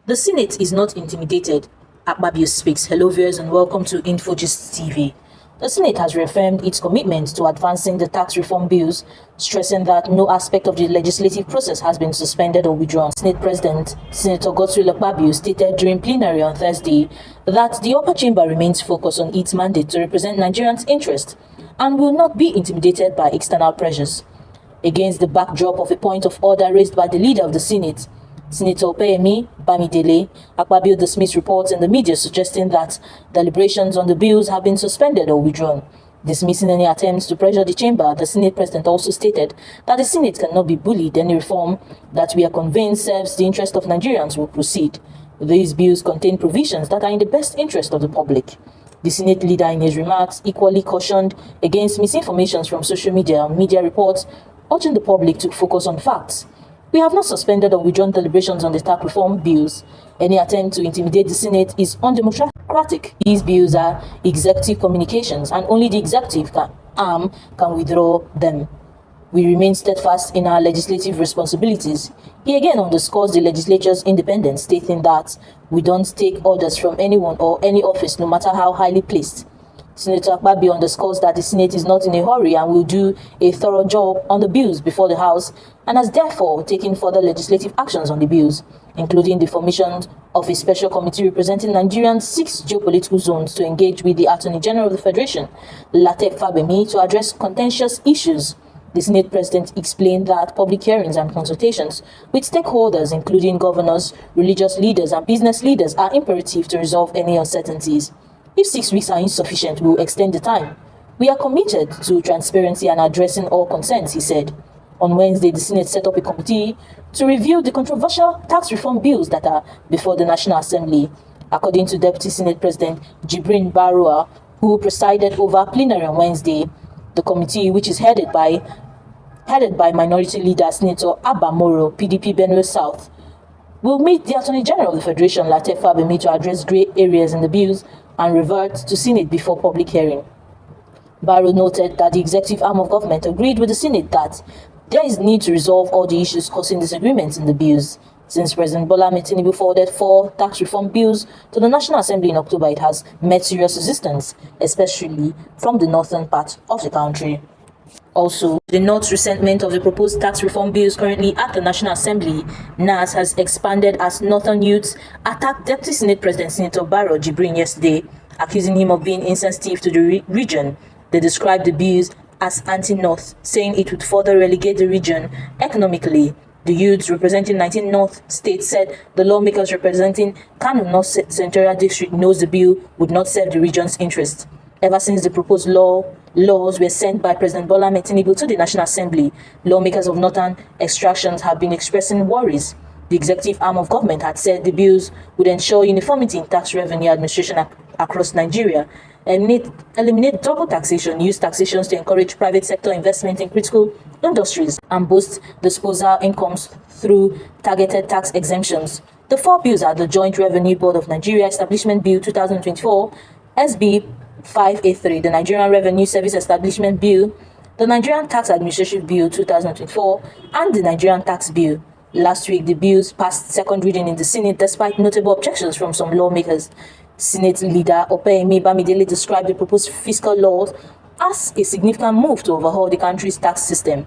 The Senate is not intimidated. Akpabio speaks. Hello viewers and welcome to InfoGist TV. The Senate has reaffirmed its commitment to advancing the tax reform bills, stressing that no aspect of the legislative process has been suspended or withdrawn. Senate President Senator Akpabio stated during plenary on Thursday that the upper chamber remains focused on its mandate to represent Nigerians' interests and will not be intimidated by external pressures. Against the backdrop of a point of order raised by the leader of the Senate, Senator Bamidele, Akpabio dismissed reports in the media suggesting that deliberations on the bills have been suspended or withdrawn. Dismissing any attempts to pressure the chamber, the Senate President also stated that the Senate cannot be bullied. Any reform that we are convinced serves the interest of Nigerians will proceed. These bills contain provisions that are in the best interest of the public. The Senate leader in his remarks equally cautioned against misinformation from social media and media reports, urging the public to focus on facts. We have not suspended or withdrawn deliberations on the tax reform bills. Any attempt to intimidate the Senate is undemocratic. These bills are executive communications and only the executive arm can withdraw them. We remain steadfast in our legislative responsibilities. He again underscores the legislature's independence, stating that we don't take orders from anyone or any office, no matter how highly placed. Senator Akpabio underscores that the Senate is not in a hurry and will do a thorough job on the bills before the House and has therefore taken further legislative actions on the bills, including the formation of a special committee representing Nigeria's 6 geopolitical zones to engage with the Attorney General of the Federation, Akpabio, to address contentious issues. The Senate President explained that public hearings and consultations with stakeholders, including governors, religious leaders, and business leaders, are imperative to resolve any uncertainties. If 6 weeks are insufficient, we will extend the time. We are committed to transparency and addressing all concerns, he said. On Wednesday, the Senate set up a committee to review the controversial tax reform bills that are before the National Assembly. According to Deputy Senate President Jibrin Baroua, who presided over plenary on Wednesday, the committee, which is headed by Minority Leader Senator Abba Moro, PDP Benue South, will meet the Attorney General of the Federation, Akpabio, to address grey areas in the bills and revert to Senate before public hearing. Barrow noted that the executive arm of government agreed with the Senate that there is need to resolve all the issues causing disagreements in the bills. Since President Tinubu forwarded 4 tax reform bills to the National Assembly in October, it has met serious resistance, especially from the northern part of the country. Also, the North's resentment of the proposed tax reform bills currently at the National Assembly, NAS, has expanded as Northern youths attacked Deputy Senate President Senator Barrow Jibrin yesterday, accusing him of being insensitive to the region. They described the bills as anti-North, saying it would further relegate the region economically. The youths representing 19 North states said the lawmakers representing Kano North Senatorial District knows the bill would not serve the region's interests. Ever since the proposed laws were sent by President Tinubu to the National Assembly, lawmakers of northern extractions have been expressing worries. The executive arm of government had said the bills would ensure uniformity in tax revenue administration across Nigeria, eliminate double taxation, use taxations to encourage private sector investment in critical industries, and boost disposal incomes through targeted tax exemptions. The 4 bills are the Joint Revenue Board of Nigeria Establishment Bill 2024, SB 583, the Nigerian Revenue Service Establishment Bill, the Nigerian Tax Administration Bill 2024, and the Nigerian Tax Bill. Last week, the bills passed second reading in the Senate despite notable objections from some lawmakers. Senate leader Bamidele described the proposed fiscal laws as a significant move to overhaul the country's tax system.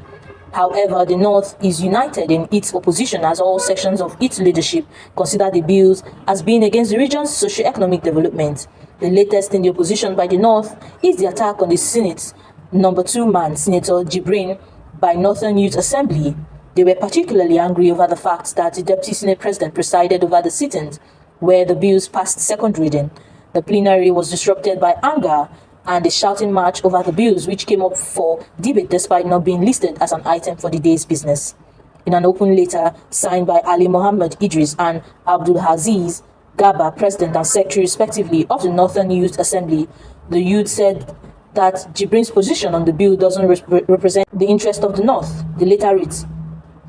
However, the North is united in its opposition as all sections of its leadership consider the bills as being against the region's socio-economic development. The latest in the opposition by the North is the attack on the Senate's number 2 man, Senator Jibrin, by Northern Youth Assembly. They were particularly angry over the fact that the Deputy Senate President presided over the sit-ins where the bills passed second reading. The plenary was disrupted by anger and a shouting match over the bills, which came up for debate despite not being listed as an item for the day's business. In an open letter signed by Ali Mohammed Idris and Abdul Aziz Gaba, President and Secretary respectively of the Northern Youth Assembly, the youth said that Jibrin's position on the bill doesn't represent the interest of the North. The letter reads,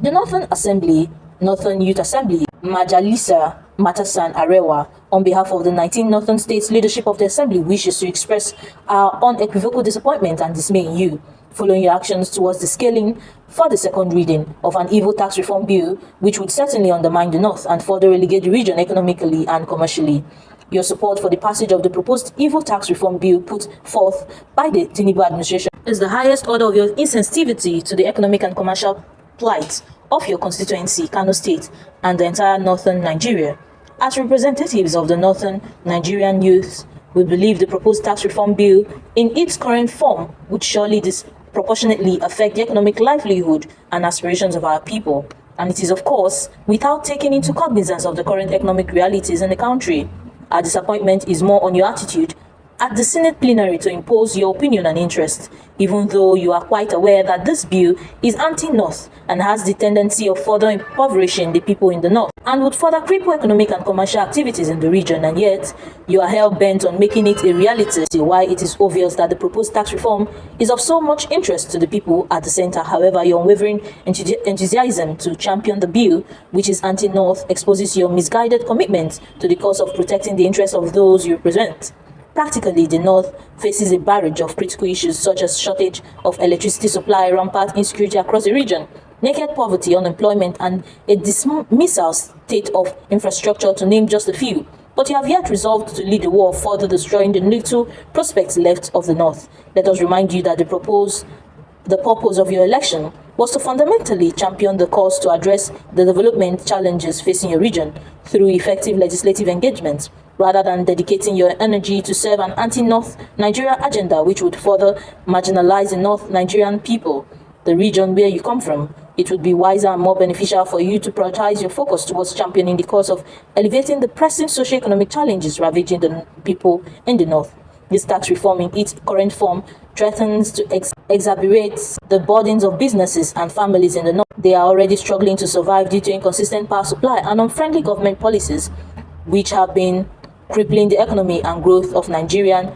"The Northern Youth Assembly, Majalisa Matasan Arewa, on behalf of the 19 Northern States leadership of the Assembly, wishes to express our unequivocal disappointment and dismay in you, following your actions towards the scaling for the second reading of an evil tax reform bill, which would certainly undermine the North and further relegate the region economically and commercially. Your support for the passage of the proposed evil tax reform bill put forth by the Tinubu administration is the highest order of your insensitivity to the economic and commercial plight of your constituency, Kano State, and the entire northern Nigeria. As representatives of the northern Nigerian youth, we believe the proposed tax reform bill in its current form would surely disproportionately affect the economic livelihood and aspirations of our people. And it is, of course, without taking into cognizance of the current economic realities in the country. Our disappointment is more on your attitude at the Senate plenary to impose your opinion and interest, even though you are quite aware that this bill is anti-North and has the tendency of further impoverishing the people in the North and would further cripple economic and commercial activities in the region, and yet you are hell-bent on making it a reality. Why it is obvious that the proposed tax reform is of so much interest to the people at the center. However, your unwavering enthusiasm to champion the bill, which is anti-North, exposes your misguided commitment to the cause of protecting the interests of those you represent. Practically, the North faces a barrage of critical issues such as shortage of electricity supply, rampant insecurity across the region, naked poverty, unemployment, and a dismissal state of infrastructure, to name just a few. But you have yet resolved to lead the war, further destroying the little prospects left of the North. Let us remind you that the purpose of your election was to fundamentally champion the cause to address the development challenges facing your region through effective legislative engagement, rather than dedicating your energy to serve an anti-North Nigeria agenda which would further marginalize the North Nigerian people, the region where you come from. It would be wiser and more beneficial for you to prioritize your focus towards championing the cause of elevating the pressing socio-economic challenges ravaging the people in the North. This tax reform in its current form threatens to exacerbate the burdens of businesses and families in the North. They are already struggling to survive due to inconsistent power supply and unfriendly government policies, which have been crippling the economy and growth of Nigerian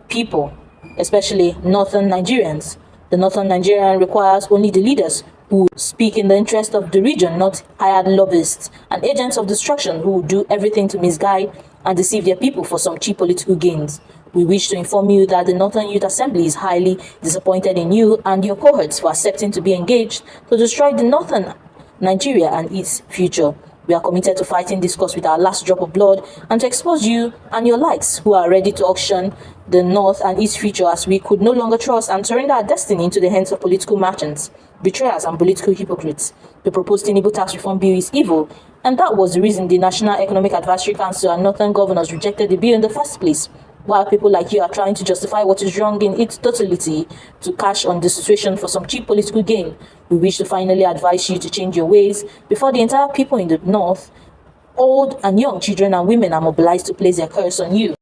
people, especially northern Nigerians. The northern Nigerian requires only the leaders who speak in the interest of the region, not hired lobbyists and agents of destruction who do everything to misguide and deceive their people for some cheap political gains. We wish to inform you that the Northern Youth Assembly is highly disappointed in you and your cohorts for accepting to be engaged to destroy the northern Nigeria and its future. We are committed to fighting this cause with our last drop of blood and to expose you and your likes who are ready to auction the North and its future, as we could no longer trust and surrender our destiny into the hands of political merchants, betrayers, and political hypocrites. The proposed Tinubu tax reform bill is evil, and that was the reason the National Economic Advisory Council and Northern governors rejected the bill in the first place. While people like you are trying to justify what is wrong in its totality to cash on the situation for some cheap political gain, we wish to finally advise you to change your ways before the entire people in the North, old and young, children and women, are mobilized to place their curse on you.